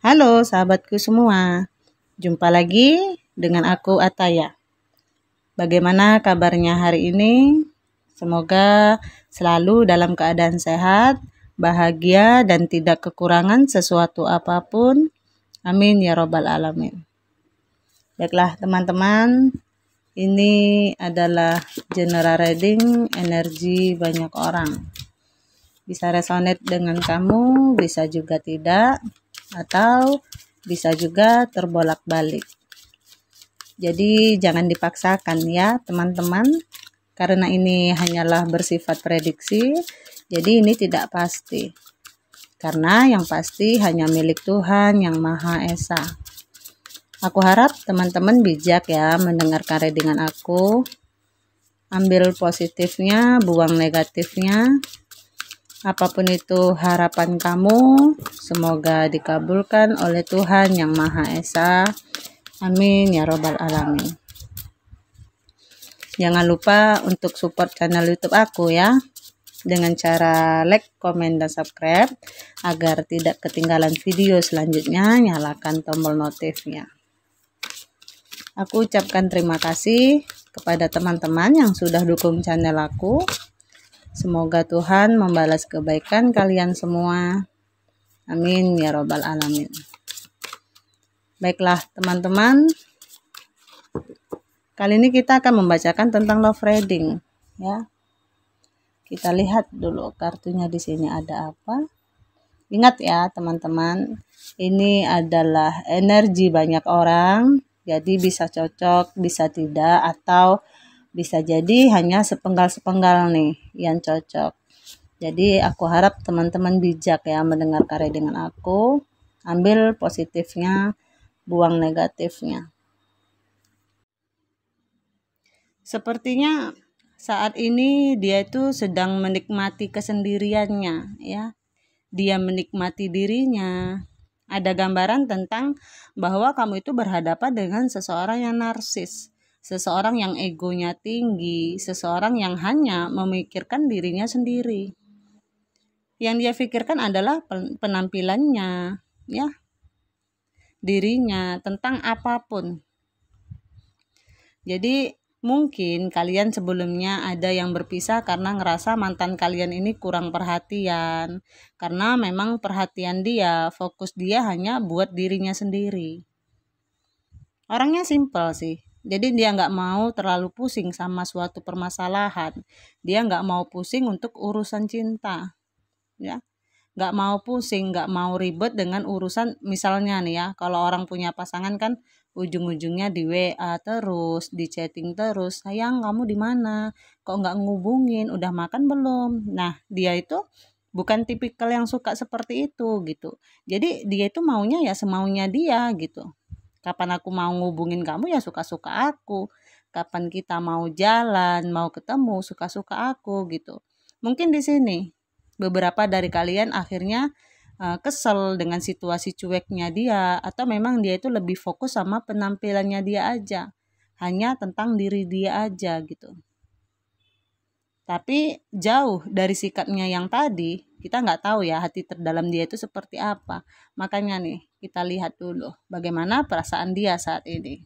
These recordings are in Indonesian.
Halo sahabatku semua, jumpa lagi dengan aku Ataya. Bagaimana kabarnya hari ini? Semoga selalu dalam keadaan sehat, bahagia, dan tidak kekurangan sesuatu apapun. Amin ya robbal alamin. Baiklah teman-teman, ini adalah general reading energi banyak orang. Bisa resonate dengan kamu, bisa juga tidak, atau bisa juga terbolak-balik. Jadi jangan dipaksakan ya teman-teman, karena ini hanyalah bersifat prediksi, jadi ini tidak pasti. Karena yang pasti hanya milik Tuhan yang Maha Esa. Aku harap teman-teman bijak ya mendengarkan readingan aku. Ambil positifnya, buang negatifnya. Apapun itu harapan kamu, semoga dikabulkan oleh Tuhan yang Maha Esa. Amin ya robbal alamin. Jangan lupa untuk support channel YouTube aku ya, dengan cara like, komen, dan subscribe agar tidak ketinggalan video selanjutnya. Nyalakan tombol notifnya. Aku ucapkan terima kasih kepada teman-teman yang sudah dukung channel aku. Semoga Tuhan membalas kebaikan kalian semua. Amin ya robbal alamin. Baiklah teman-teman, kali ini kita akan membacakan tentang love reading ya. Kita lihat dulu kartunya di sini ada apa. Ingat ya teman-teman, ini adalah energi banyak orang, jadi bisa cocok, bisa tidak, atau bisa jadi hanya sepenggal-sepenggal nih yang cocok. Jadi aku harap teman-teman bijak ya mendengarkan readingan aku. Ambil positifnya, buang negatifnya. Sepertinya saat ini dia itu sedang menikmati kesendiriannya ya. Dia menikmati dirinya. Ada gambaran tentang bahwa kamu itu berhadapan dengan seseorang yang narsis, seseorang yang egonya tinggi, seseorang yang hanya memikirkan dirinya sendiri. Yang dia pikirkan adalah penampilannya, ya, dirinya, tentang apapun. Jadi mungkin kalian sebelumnya ada yang berpisah karena ngerasa mantan kalian ini kurang perhatian. Karena memang perhatian dia, fokus dia hanya buat dirinya sendiri. Orangnya simpel sih. Jadi dia nggak mau terlalu pusing sama suatu permasalahan. Dia nggak mau pusing untuk urusan cinta. Ya, nggak mau pusing, nggak mau ribet dengan urusan. Misalnya nih ya, kalau orang punya pasangan kan ujung-ujungnya di WA terus, di chatting terus, sayang kamu di mana, kok nggak ngubungin, udah makan belum. Nah dia itu bukan tipikal yang suka seperti itu gitu. Jadi dia itu maunya ya semaunya dia gitu. Kapan aku mau ngubungin kamu ya suka-suka aku, kapan kita mau jalan, mau ketemu, suka-suka aku gitu. Mungkin di sini beberapa dari kalian akhirnya kesel dengan situasi cueknya dia, atau memang dia itu lebih fokus sama penampilannya dia aja, hanya tentang diri dia aja gitu. Tapi jauh dari sikapnya yang tadi, kita nggak tahu ya hati terdalam dia itu seperti apa. Makanya nih kita lihat dulu bagaimana perasaan dia saat ini.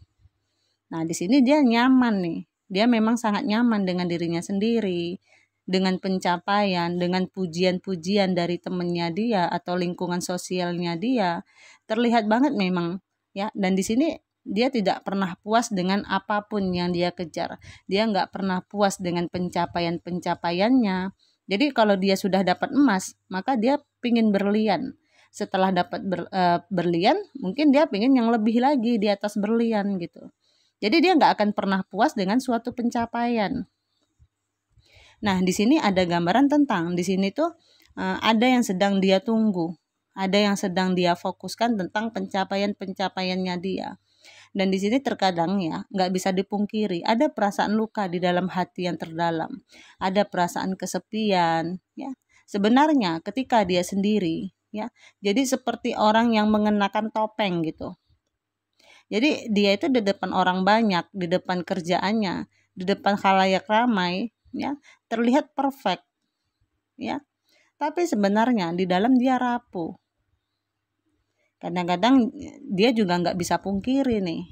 Nah di sini dia nyaman nih, dia memang sangat nyaman dengan dirinya sendiri, dengan pencapaian, dengan pujian-pujian dari temennya dia atau lingkungan sosialnya dia, terlihat banget memang ya. Dan di sini dia tidak pernah puas dengan apapun yang dia kejar. Dia nggak pernah puas dengan pencapaian-pencapaiannya. Jadi kalau dia sudah dapat emas, maka dia pingin berlian. Setelah dapat berlian, mungkin dia pingin yang lebih lagi di atas berlian gitu. Jadi dia nggak akan pernah puas dengan suatu pencapaian. Nah, di sini ada gambaran tentang, di sini tuh ada yang sedang dia tunggu, ada yang sedang dia fokuskan tentang pencapaian-pencapaiannya dia. Dan di sini terkadang ya, nggak bisa dipungkiri, ada perasaan luka di dalam hati yang terdalam, ada perasaan kesepian, ya. Sebenarnya ketika dia sendiri, ya, jadi seperti orang yang mengenakan topeng gitu. Jadi dia itu di depan orang banyak, di depan kerjaannya, di depan khalayak ramai, ya, terlihat perfect, ya. Tapi sebenarnya di dalam dia rapuh. Kadang-kadang dia juga nggak bisa pungkiri nih,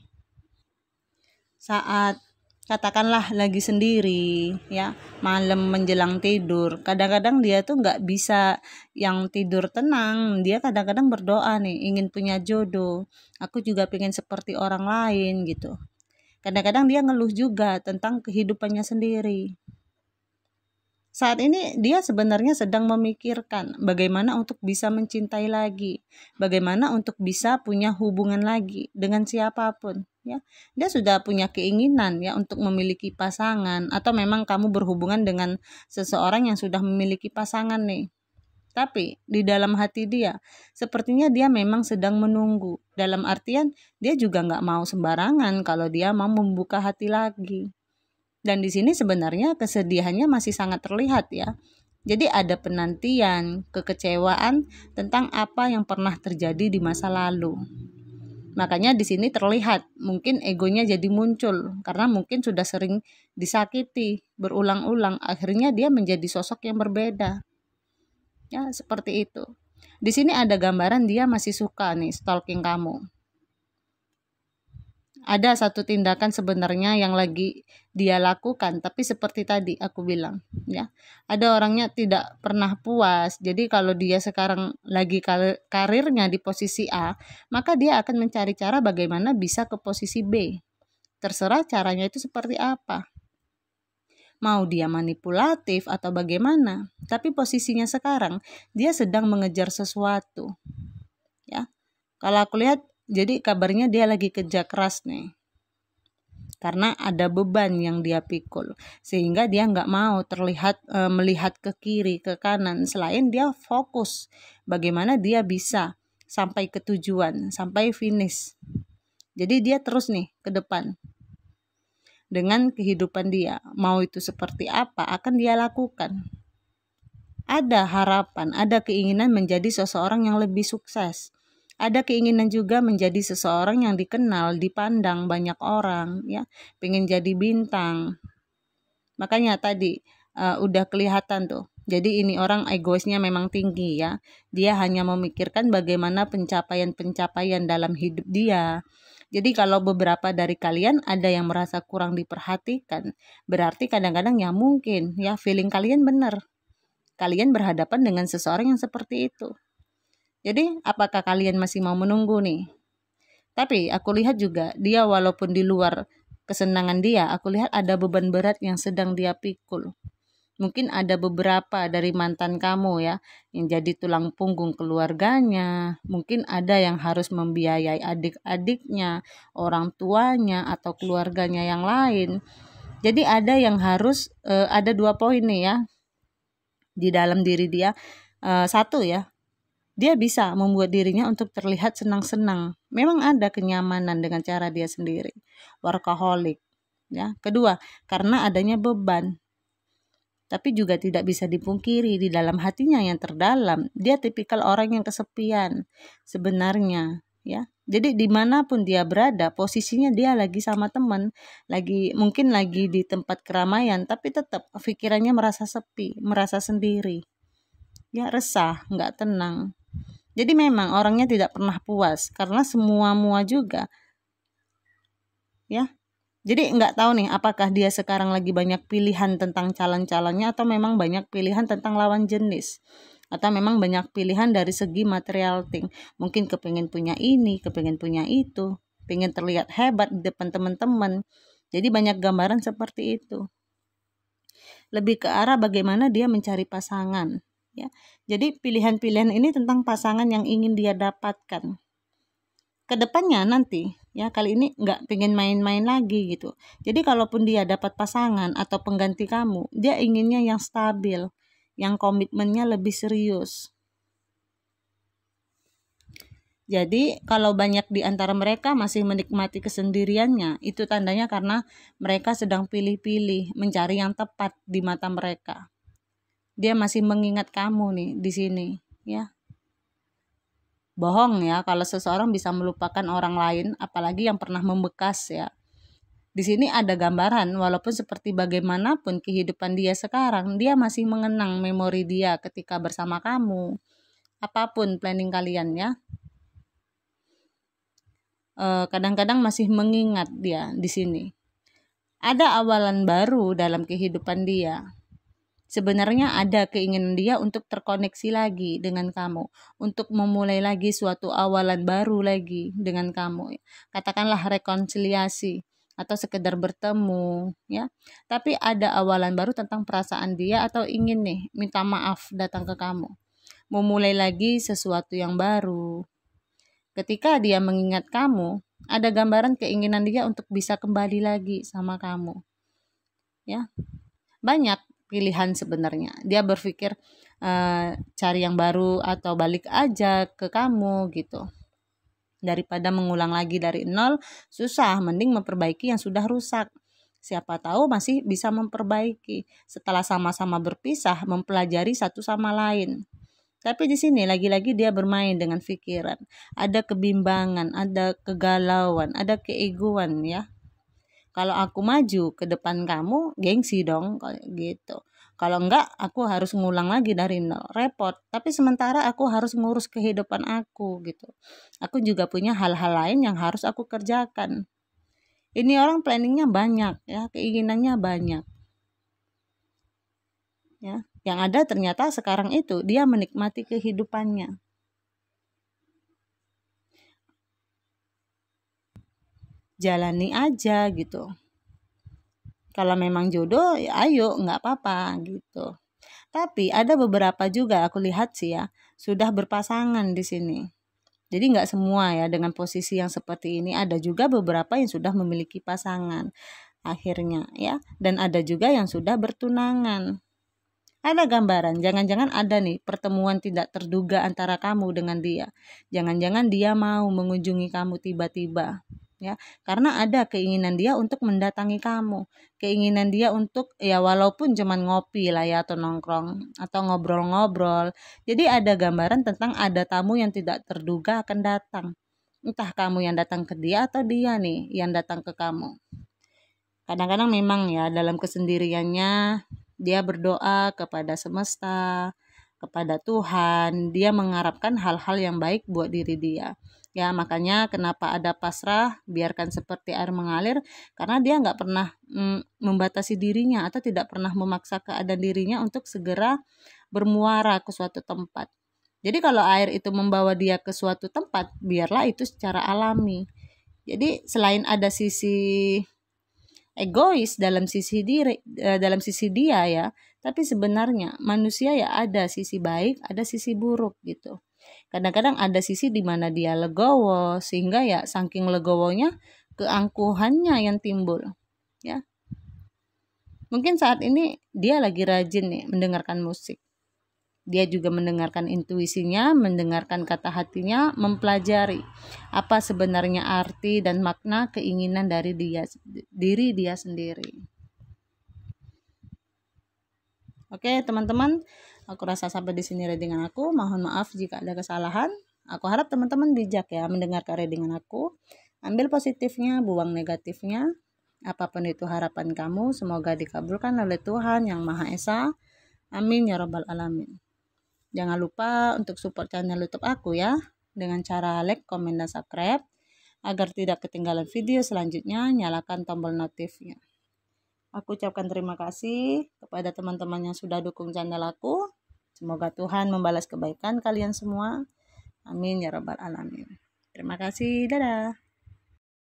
saat katakanlah lagi sendiri ya, malam menjelang tidur, kadang-kadang dia tuh nggak bisa yang tidur tenang. Dia kadang-kadang berdoa nih, ingin punya jodoh, aku juga pengen seperti orang lain gitu. Kadang-kadang dia ngeluh juga tentang kehidupannya sendiri. Saat ini dia sebenarnya sedang memikirkan bagaimana untuk bisa mencintai lagi, bagaimana untuk bisa punya hubungan lagi dengan siapapun, ya. Dia sudah punya keinginan ya untuk memiliki pasangan, atau memang kamu berhubungan dengan seseorang yang sudah memiliki pasangan nih. Tapi di dalam hati dia, sepertinya dia memang sedang menunggu. Dalam artian dia juga nggak mau sembarangan kalau dia mau membuka hati lagi. Dan di sini sebenarnya kesedihannya masih sangat terlihat ya. Jadi ada penantian, kekecewaan tentang apa yang pernah terjadi di masa lalu. Makanya di sini terlihat mungkin egonya jadi muncul karena mungkin sudah sering disakiti berulang-ulang, akhirnya dia menjadi sosok yang berbeda. Ya, seperti itu. Di sini ada gambaran dia masih suka nih stalking kamu. Ada satu tindakan sebenarnya yang lagi dia lakukan, tapi seperti tadi aku bilang ya, ada orangnya tidak pernah puas. Jadi kalau dia sekarang lagi karirnya di posisi A, maka dia akan mencari cara bagaimana bisa ke posisi B. Terserah caranya itu seperti apa, mau dia manipulatif atau bagaimana, tapi posisinya sekarang dia sedang mengejar sesuatu ya. Kalau aku lihat, jadi kabarnya dia lagi kerja keras nih, karena ada beban yang dia pikul, sehingga dia nggak mau terlihat melihat ke kiri ke kanan, selain dia fokus bagaimana dia bisa sampai ke tujuan, sampai finish. Jadi dia terus nih ke depan dengan kehidupan dia, mau itu seperti apa akan dia lakukan. Ada harapan, ada keinginan menjadi seseorang yang lebih sukses. Ada keinginan juga menjadi seseorang yang dikenal, dipandang banyak orang, ya, pengen jadi bintang. Makanya tadi udah kelihatan tuh. Jadi ini orang egoisnya memang tinggi ya. Dia hanya memikirkan bagaimana pencapaian-pencapaian dalam hidup dia. Jadi kalau beberapa dari kalian ada yang merasa kurang diperhatikan, berarti kadang-kadang ya mungkin ya feeling kalian benar. Kalian berhadapan dengan seseorang yang seperti itu. Jadi apakah kalian masih mau menunggu nih? Tapi aku lihat juga dia walaupun di luar kesenangan dia, aku lihat ada beban berat yang sedang dia pikul. Mungkin ada beberapa dari mantan kamu ya yang jadi tulang punggung keluarganya. Mungkin ada yang harus membiayai adik-adiknya, orang tuanya, atau keluarganya yang lain. Jadi ada yang harus ada 2 poin nih ya di dalam diri dia. Satu ya, dia bisa membuat dirinya untuk terlihat senang-senang. Memang ada kenyamanan dengan cara dia sendiri. Workaholic. Ya. Kedua, karena adanya beban. Tapi juga tidak bisa dipungkiri di dalam hatinya yang terdalam, dia tipikal orang yang kesepian sebenarnya. Ya. Jadi dimanapun dia berada, posisinya dia lagi sama teman, mungkin lagi di tempat keramaian, tapi tetap pikirannya merasa sepi, merasa sendiri. Ya, resah, nggak tenang. Jadi memang orangnya tidak pernah puas karena semua mua juga. Ya. Jadi nggak tahu nih apakah dia sekarang lagi banyak pilihan tentang calon-calonnya atau memang banyak pilihan tentang lawan jenis. Atau memang banyak pilihan dari segi material thing. Mungkin kepengen punya ini, kepengen punya itu, pengen terlihat hebat di depan teman-teman. Jadi banyak gambaran seperti itu. Lebih ke arah bagaimana dia mencari pasangan. Ya. Jadi pilihan-pilihan ini tentang pasangan yang ingin dia dapatkan. Kedepannya nanti ya, kali ini nggak pengen main-main lagi gitu. Jadi kalaupun dia dapat pasangan atau pengganti kamu, dia inginnya yang stabil, yang komitmennya lebih serius. Jadi kalau banyak di antara mereka masih menikmati kesendiriannya, itu tandanya karena mereka sedang pilih-pilih, mencari yang tepat di mata mereka. Dia masih mengingat kamu nih di sini, ya. Bohong ya kalau seseorang bisa melupakan orang lain, apalagi yang pernah membekas ya. Di sini ada gambaran walaupun seperti bagaimanapun kehidupan dia sekarang, dia masih mengenang memori dia ketika bersama kamu. Apapun planning kalian ya. kadang-kadang masih mengingat dia di sini. Ada awalan baru dalam kehidupan dia. Sebenarnya ada keinginan dia untuk terkoneksi lagi dengan kamu, untuk memulai lagi suatu awalan baru lagi dengan kamu. Katakanlah rekonsiliasi atau sekedar bertemu, ya. Tapi ada awalan baru tentang perasaan dia atau ingin nih minta maaf datang ke kamu. Memulai lagi sesuatu yang baru. Ketika dia mengingat kamu, ada gambaran keinginan dia untuk bisa kembali lagi sama kamu. Ya. Banyak pilihan sebenarnya. Dia berpikir cari yang baru atau balik aja ke kamu gitu. Daripada mengulang lagi dari nol, susah, mending memperbaiki yang sudah rusak. Siapa tahu masih bisa memperbaiki setelah sama-sama berpisah, mempelajari satu sama lain. Tapi di sini lagi-lagi dia bermain dengan pikiran. Ada kebimbangan, ada kegalauan, ada keegoan ya. Kalau aku maju ke depan kamu, gengsi dong gitu. Kalau enggak, aku harus ngulang lagi dari nol, repot. Tapi sementara aku harus ngurus kehidupan aku gitu. Aku juga punya hal-hal lain yang harus aku kerjakan. Ini orang planningnya banyak ya, keinginannya banyak. Ya, yang ada ternyata sekarang itu dia menikmati kehidupannya. Jalani aja gitu. Kalau memang jodoh ya ayo, nggak apa-apa gitu. Tapi ada beberapa juga aku lihat sih ya, sudah berpasangan di sini. Jadi nggak semua ya dengan posisi yang seperti ini, ada juga beberapa yang sudah memiliki pasangan akhirnya ya, dan ada juga yang sudah bertunangan. Ada gambaran, jangan-jangan ada nih pertemuan tidak terduga antara kamu dengan dia. Jangan-jangan dia mau mengunjungi kamu tiba-tiba. Ya, karena ada keinginan dia untuk mendatangi kamu, keinginan dia untuk ya walaupun cuman ngopi lah ya atau nongkrong atau ngobrol-ngobrol. Jadi ada gambaran tentang ada tamu yang tidak terduga akan datang. Entah kamu yang datang ke dia atau dia nih yang datang ke kamu. Kadang-kadang memang ya dalam kesendiriannya dia berdoa kepada semesta, kepada Tuhan, dia mengharapkan hal-hal yang baik buat diri dia. Ya makanya kenapa ada pasrah, biarkan seperti air mengalir, karena dia nggak pernah membatasi dirinya atau tidak pernah memaksa keadaan dirinya untuk segera bermuara ke suatu tempat. Jadi kalau air itu membawa dia ke suatu tempat, biarlah itu secara alami. Jadi selain ada sisi egois dalam sisi dia ya, tapi sebenarnya manusia ya ada sisi baik, ada sisi buruk gitu. Kadang-kadang ada sisi di mana dia legowo, sehingga ya saking legowonya keangkuhannya yang timbul ya. Mungkin saat ini dia lagi rajin nih mendengarkan musik. Dia juga mendengarkan intuisinya, mendengarkan kata hatinya, mempelajari apa sebenarnya arti dan makna keinginan dari diri dia sendiri. Oke, teman-teman, aku rasa sampai di sini readingan aku. Mohon maaf jika ada kesalahan. Aku harap teman-teman bijak ya mendengarkan readingan aku. Ambil positifnya, buang negatifnya. Apapun itu harapan kamu, semoga dikabulkan oleh Tuhan Yang Maha Esa. Amin ya rabbal alamin. Jangan lupa untuk support channel YouTube aku ya, dengan cara like, komen, dan subscribe. Agar tidak ketinggalan video selanjutnya, nyalakan tombol notifnya. Aku ucapkan terima kasih kepada teman-teman yang sudah dukung channel aku. Semoga Tuhan membalas kebaikan kalian semua. Amin ya rabbal alamin. Terima kasih, dadah.